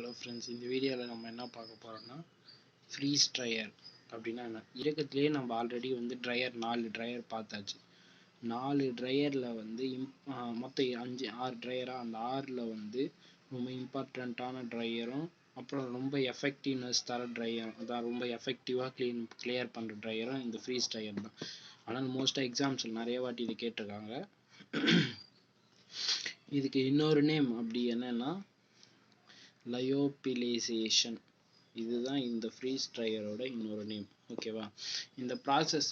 Hello friends, இந்த வீடியோவில் நம்ம என்ன பார்க்க போகிறோம்னா ஃப்ரீஸ் ட்ரையர் அப்படின்னா என்ன. இறக்கத்துலேயே நம்ம ஆல்ரெடி வந்து நாலு ட்ரையர் பார்த்தாச்சு. 4 ட்ரையரில் வந்து மொத்தம் 6 ட்ரையராக, அந்த 6ல் வந்து ரொம்ப இம்பார்ட்டண்ட்டான ட்ரையரும் அப்புறம் ரொம்ப எஃபெக்டிவ்னஸ் தர ட்ரையரும், அதான் ரொம்ப எஃபெக்டிவாக கிளியர் பண்ணுற ட்ரையரும் இந்த ஃப்ரீஸ் ட்ரையர் தான். ஆனால் மோஸ்ட்டாக எக்ஸாம்ஸில் நிறைய வாட்டி இது கேட்டிருக்காங்க. இதுக்கு இன்னொரு நேம் அப்படி என்னன்னா லயோபிலைசேஷன். இதுதான் இந்த ஃப்ரீஸ் ட்ரையரோட இன்னொரு நேம். ஓகேவா? இந்த ப்ராசஸ்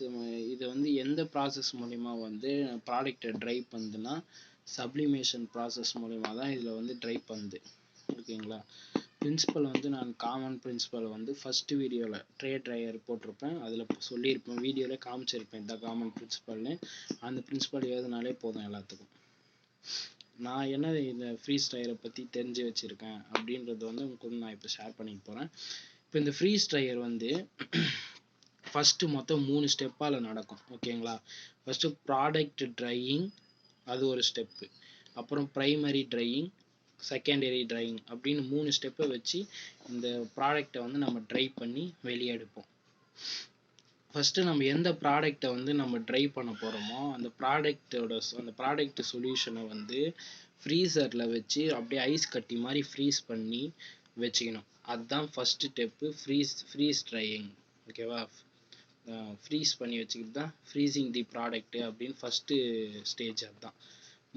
இது வந்து எந்த ப்ராசஸ் மூலிமா வந்து ப்ராடக்டை ட்ரை பண்ணுதுன்னா சப்ளிமேஷன் ப்ராசஸ் மூலிமா தான் இதில் வந்து ட்ரை பண்ணுது. ஓகேங்களா? பிரின்சிபல் வந்து நான் காமன் பிரின்சிபல் வந்து ஃபஸ்ட்டு வீடியோவில் ட்ரையர் போட்டிருப்பேன், அதில் சொல்லியிருப்பேன், வீடியோவில் காமிச்சிருப்பேன் இந்த காமன் பிரின்சிபல்னு. அந்த பிரின்சிபல் எழுதினாலே போதும் எல்லாத்துக்கும். நான் என்ன இந்த ஃப்ரீஸ் ட்ரையரை பற்றி தெரிஞ்சு வச்சுருக்கேன் அப்படின்றது வந்து உங்களுக்கு நான் இப்போ ஷேர் பண்ணிக்க போகிறேன். இப்போ இந்த ஃப்ரீஸ் ட்ரையர் வந்து ஃபஸ்ட்டு மொத்தம் 3 ஸ்டெப்பால் நடக்கும். ஓகேங்களா? ஃபஸ்ட்டு ப்ராடக்ட் ட்ரையிங், அது ஒரு ஸ்டெப்பு. அப்புறம் ப்ரைமரி ட்ரையிங், செகண்டரி ட்ரையிங் அப்படின்னு 3 ஸ்டெப்பை வச்சு இந்த ப்ராடக்டை வந்து நம்ம ட்ரை பண்ணி வெளியே எடுப்போம். ஃபஸ்ட்டு நம்ம எந்த ப்ராடக்டை வந்து நம்ம ட்ரை பண்ண போகிறோமோ அந்த ப்ராடக்ட் சொல்யூஷனை வந்து ஃப்ரீசரில் வச்சு அப்படியே ஐஸ் கட்டி மாதிரி ஃப்ரீஸ் பண்ணி வச்சுக்கணும். அதுதான் ஃபஸ்ட்டு ஸ்டெப்பு ஃப்ரீஸ் ட்ரையிங். ஓகேவா? ஃப்ரீஸ் பண்ணி வச்சுக்கிட்டு தான் ஃப்ரீசிங் தி ப்ராடக்ட்டு அப்படின்னு ஃபஸ்ட்டு ஸ்டேஜ். அதுதான்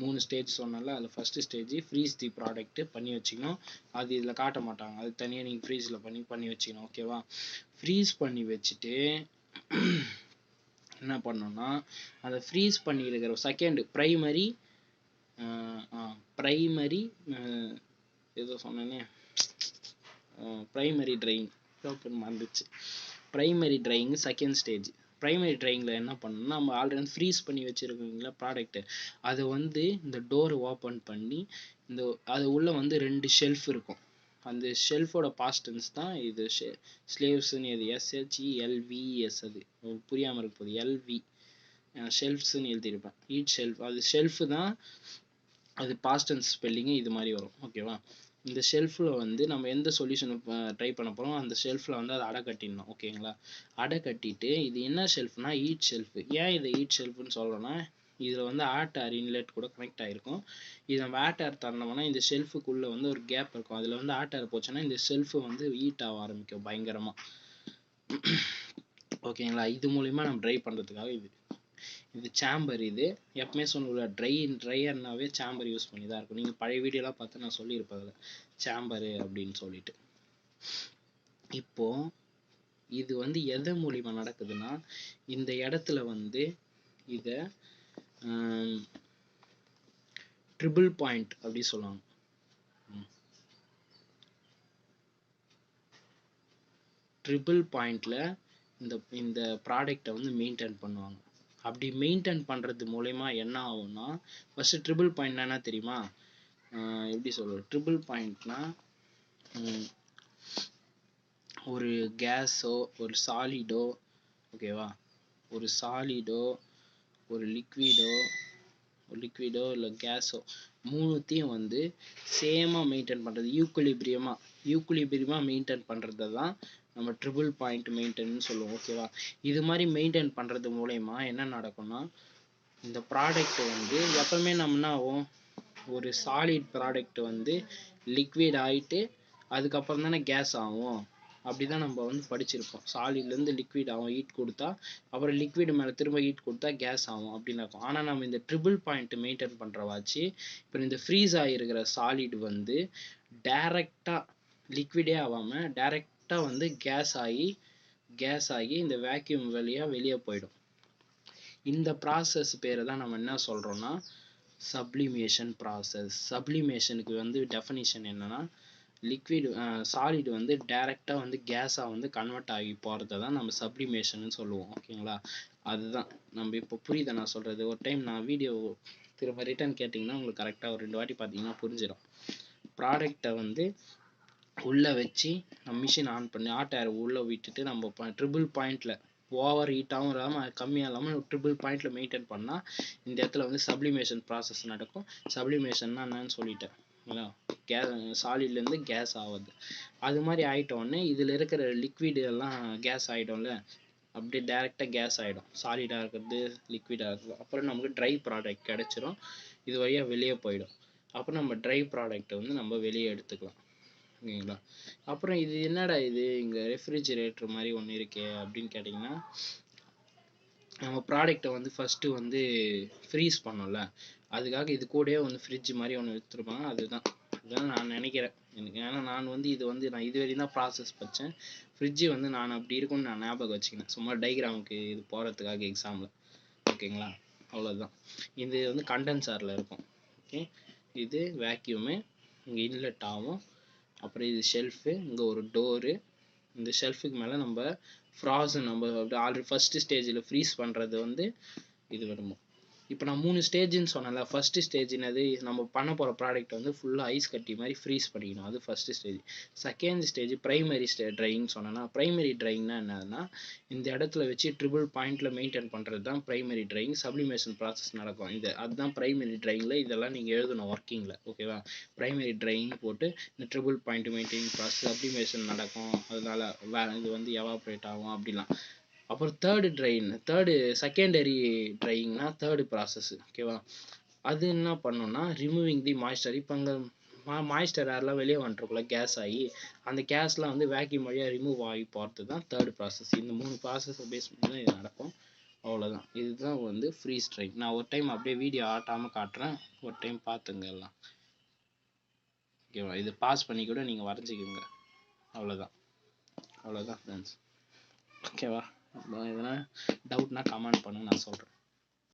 3 ஸ்டேஜ் சொன்னால அதில் ஃபஸ்ட்டு ஸ்டேஜ் ஃப்ரீஸ் தி ப்ராடக்ட்டு பண்ணி வச்சுக்கணும். அது இதில் காட்ட மாட்டாங்க, அது தனியாக நீங்கள் ஃப்ரீஸில் பண்ணி வச்சுக்கணும். ஓகேவா? ஃப்ரீஸ் பண்ணி வச்சுட்டு என்ன பண்ணோம்னா அதை ஃப்ரீஸ் பண்ணி இருக்கிற செகண்ட் ப்ரைமரி ஏதோ சொன்னேனே, ப்ரைமரி ட்ரையிங் மறந்துச்சு. Primary drying second stage. Primary ட்ரையிங்கில் என்ன பண்ணணும்னா நம்ம ஆல்ரெடி ஃப்ரீஸ் பண்ணி வச்சுருக்கீங்களா ப்ராடக்ட்டு, அதை வந்து இந்த டோரை ஓப்பன் பண்ணி அது உள்ளே வந்து 2 ஷெல்ஃப் இருக்கும். அந்த ஷெல்ஃபோட பாஸ்டன்ஸ் தான் இது ஸ்லேவ்ஸ்ன்னு. இது SHELVS. அது புரியாமல் இருக்க போகுது. LV ஷெல்ஃப்ஸ்ன்னு எழுதியிருப்பேன். ஈச் ஷெல்ஃப், அது ஷெல்ஃபு தான், அது பாஸ்டன்ஸ் ஸ்பெல்லிங்கு இது மாதிரி வரும். ஓகேவா? இந்த ஷெல்ஃபில் வந்து நம்ம எந்த சொல்யூஷன் ட்ரை பண்ண போகிறோம் அந்த ஷெல்ஃபில் வந்து அதை அடை கட்டிடணும். ஓகேங்களா? அடை கட்டிட்டு இது என்ன ஷெல்ஃப்னா ஈட் ஷெல்ஃபு. ஏன் இதை ஈட் ஷெல்ஃப்னு சொல்கிறோன்னா இதில் வந்து ஹாட் ஏர் இன்லெட் கூட கனெக்ட் ஆகிருக்கும். இது நம்ம ஹாட் ஏர் தரணும்னா இந்த ஷெல்ஃபுக்குள்ளே வந்து ஒரு கேப் இருக்கும், அதில் வந்து ஹாட் ஏர் போச்சுன்னா இந்த ஷெல்ஃபு வந்து ஹீட் ஆக ஆரம்பிக்கும் பயங்கரமாக. ஓகேங்களா? இது மூலிமா நம்ம ட்ரை பண்ணுறதுக்காக இது சேம்பர். இது எப்பவுமே சொன்ன ட்ரையர்னாவே சேம்பர் யூஸ் பண்ணி தான் இருக்கும். நீங்கள் பழைய வீடியோலாம் பார்த்து நான் சொல்லியிருப்பேன் அதில் சேம்பரு அப்படின்னு சொல்லிட்டு. இப்போது இது வந்து எது மூலிமா நடக்குதுன்னா இந்த இடத்துல வந்து இதை ட்ரிபிள் பாயிண்ட் அப்படி சொல்லுவாங்க. ட்ரிபிள் பாயிண்டில் இந்த ப்ராடக்டை வந்து மெயின்டைன் பண்ணுவாங்க. அப்படி மெயின்டைன் பண்ணுறது மூலயமா என்ன ஆகும்னா ஃபஸ்ட்டு ட்ரிபிள் பாயிண்ட் என்ன தெரியுமா? எப்படி சொல்கிறது? ட்ரிபிள் பாயிண்ட்னா ஒரு கேஸோ ஒரு சாலிடோ, ஓகேவா, ஒரு சாலிடோ ஒரு லிக்விடோ இல்லை கேஸோ மூணுத்தையும் வந்து சேமாக மெயின்டைன் பண்ணுறது, யூக்குலிபிரியமாக மெயின்டைன் பண்ணுறது தான் நம்ம ட்ரிபிள் பாயிண்ட் மெயின்டைன்னு சொல்லுவோம். ஓகேவா? இது மாதிரி மெயின்டைன் பண்ணுறது மூலயமா என்ன நடக்கும்னா இந்த ப்ராடக்ட் வந்து எப்பவுமே நம்ம என்ன ஆகும், ஒரு சாலிட் ப்ராடக்ட் வந்து லிக்விட் ஆகிட்டு அதுக்கப்புறம் தானே கேஸ் ஆகும். அப்படி தான் நம்ம வந்து படிச்சிருப்போம். சாலிட்லேருந்து லிக்விட் ஆகும், ஹீட் கொடுத்தா, அப்புறம் லிக்விட் மேலே திரும்ப ஹீட் கொடுத்தா கேஸ் ஆகும் அப்படின்னு இருக்கும். ஆனால் நம்ம இந்த ட்ரிபிள் பாயிண்ட் மெயின்டைன் பண்ணுறவாச்சு இப்போ இந்த ஃப்ரீஸ் ஆகிருக்கிற சாலிட் வந்து டைரெக்டாக லிக்விடே ஆகாமல் டைரெக்டாக வந்து கேஸ் ஆகி இந்த வேக்யூம் வழியாக வெளியே போயிடும். இந்த ப்ராசஸ் பேரை தான் நம்ம என்ன சொல்கிறோன்னா சப்ளிமேஷன் ப்ராசஸ். சப்ளிமேஷனுக்கு வந்து டெஃபினிஷன் என்னென்னா சாலிட் வந்து டைரெக்டாக வந்து கேஸாக வந்து கன்வெர்ட் ஆகி போகிறத தான் நம்ம சப்ளிமேஷன் சொல்லுவோம். ஓகேங்களா? அதுதான் நம்ம இப்போ புரியுதை நான் சொல்கிறது. ஒரு டைம் நான் வீடியோ திரும்ப ரிட்டர்ன் கேட்டிங்கன்னா உங்களுக்கு கரெக்டாக ஒரு 2 வாட்டி பார்த்தீங்கன்னா புரிஞ்சிடும். ப்ராடக்டை வந்து உள்ளே வச்சு நம்ம மிஷின் ஆன் பண்ணி ஹாட் ஏர் உள்ளே விட்டுட்டு நம்ம ட்ரிபிள் பாயிண்டில் ஓவர் ஹீட்டாகவும் இல்லாமல் கம்மியாக இல்லாமல் ட்ரிபிள் பாயிண்டில் மெயின்டைன் பண்ணால் இந்த இடத்துல வந்து சப்ளிமேஷன் ப்ராசஸ் நடக்கும். சப்ளிமேஷன்னா என்னன்னு சொல்லிட்டேன். சாலிட்லேருந்து கேஸ் ஆகுது. அது மாதிரி ஆகிட்டோடனே இதில் இருக்கிற லிக்விட் எல்லாம் கேஸ் ஆகிடும்ல, அப்படியே டேரெக்டாக கேஸ் ஆகிடும். சாலிடாக இருக்கிறது லிக்விடாக இருக்குது. அப்புறம் நமக்கு ட்ரை ப்ராடக்ட் கிடச்சிரும். இது வழியாக வெளியே போயிடும். அப்புறம் நம்ம ட்ரை ப்ராடக்ட்டை வந்து நம்ம வெளியே எடுத்துக்கலாம். ஓகேங்களா. அப்புறம் இது என்னடா இது இங்கே ரெஃப்ரிஜிரேட்டர் மாதிரி ஒன்று இருக்கே அப்படின்னு கேட்டிங்கன்னா, நம்ம ப்ராடக்டை வந்து ஃபஸ்ட்டு வந்து ஃப்ரீஸ் பண்ணோம்ல, அதுக்காக இது கூடயே வந்து ஃப்ரிட்ஜ் மாதிரி ஒன்று எடுத்துருப்பாங்க. அதுதான் நான் நினைக்கிறேன். ஏன்னா நான் வந்து நான் இது வரையும் தான் ப்ராசஸ் படித்தேன். ஃப்ரிட்ஜு வந்து நான் அப்படி இருக்கும்னு நான் ஞாபகம் வச்சுக்கினேன், சும்மா டைக்ராமுக்கு இது போகிறதுக்காக எக்ஸாமில். ஓகேங்களா, அவ்வளோதான். இது வந்து கண்டென்சரில் இருக்கும். ஓகே, இது வேக்யூமு, இங்கே இன்லெட் ஆகும். அப்புறம் இது ஷெல்ஃபு, இங்கே ஒரு டோரு. இந்த ஷெல்ஃபுக்கு மேலே நம்ம ஃப்ராசன், நம்ம ஆல்ரெடி ஃபஸ்ட்டு ஸ்டேஜில் ஃப்ரீஸ் பண்ணுறது வந்து இது வருமோ. இப்போ நான் 3 ஸ்டேஜ்னு சொன்னேன்ல. ஃபஸ்ட்டு ஸ்டேஜ் என்னது, நம்ம பண்ண போகிற ப்ராடக்ட் வந்து ஃபுல்லாக ஐஸ் கட்டி மாதிரி ஃப்ரீஸ் பண்ணிக்கணும், அது first stage. Second stage primary drying சொன்னேன்னா, ப்ரைமரி ட்ரையிங்னா என்னதுன்னா, இந்த இடத்துல வச்சு ட்ரிபிள் பாயிண்டில் மெயின்டைன் பண்ணுறது தான் ப்ரைமரி ட்ரையிங். சப்ளிமேஷன் ப்ராசஸ் நடக்கும். அதுதான் ப்ரைமரி ட்ரையிங்கில். இதெல்லாம் நீங்கள் எழுதணும் ஒர்க்கிங்கில். ஓகேவா, ப்ரைமரி ட்ரையிங் போட்டு இந்த triple point maintain process, sublimation நடக்கும். அதனால இது வந்து எவாப்ரேட் ஆகும் அப்படிலாம். அப்புறம் செகண்டரி ட்ரையிங்னா தேர்டு ப்ராசஸ். ஓகேவா, அது என்ன பண்ணோம்னா ரிமூவிங் தி மாய்ஸ்டர். இப்போ அங்கே மாய்ஸ்டர் ஏர்லாம் வெளியே வந்துட்டுருக்குள்ள கேஸ் ஆகி, அந்த கேஸ்லாம் வந்து வேக்யூம் வழியாக ரிமூவ் ஆகி போகிறது தான் தேர்டு ப்ராசஸ். இந்த 3 ப்ராசஸை பேஸ் பண்ணி தான் இது நடக்கும். அவ்வளோதான். இதுதான் வந்து ஃப்ரீஸ் ட்ரையிங். நான் ஒரு டைம் அப்படியே வீடியோ ஆட்டாமல் காட்டுறேன், ஒரு டைம் பார்த்துங்க எல்லாம். ஓகேவா, இது பாஸ் பண்ணி கூட நீங்கள் வரைஞ்சிக்கோங்க. அவ்வளோதான் ஃப்ரெண்ட்ஸ். ஓகேவா, எதனா டவுட்னா கமெண்ட் பண்ணுங்க, நான் சொல்கிறேன்.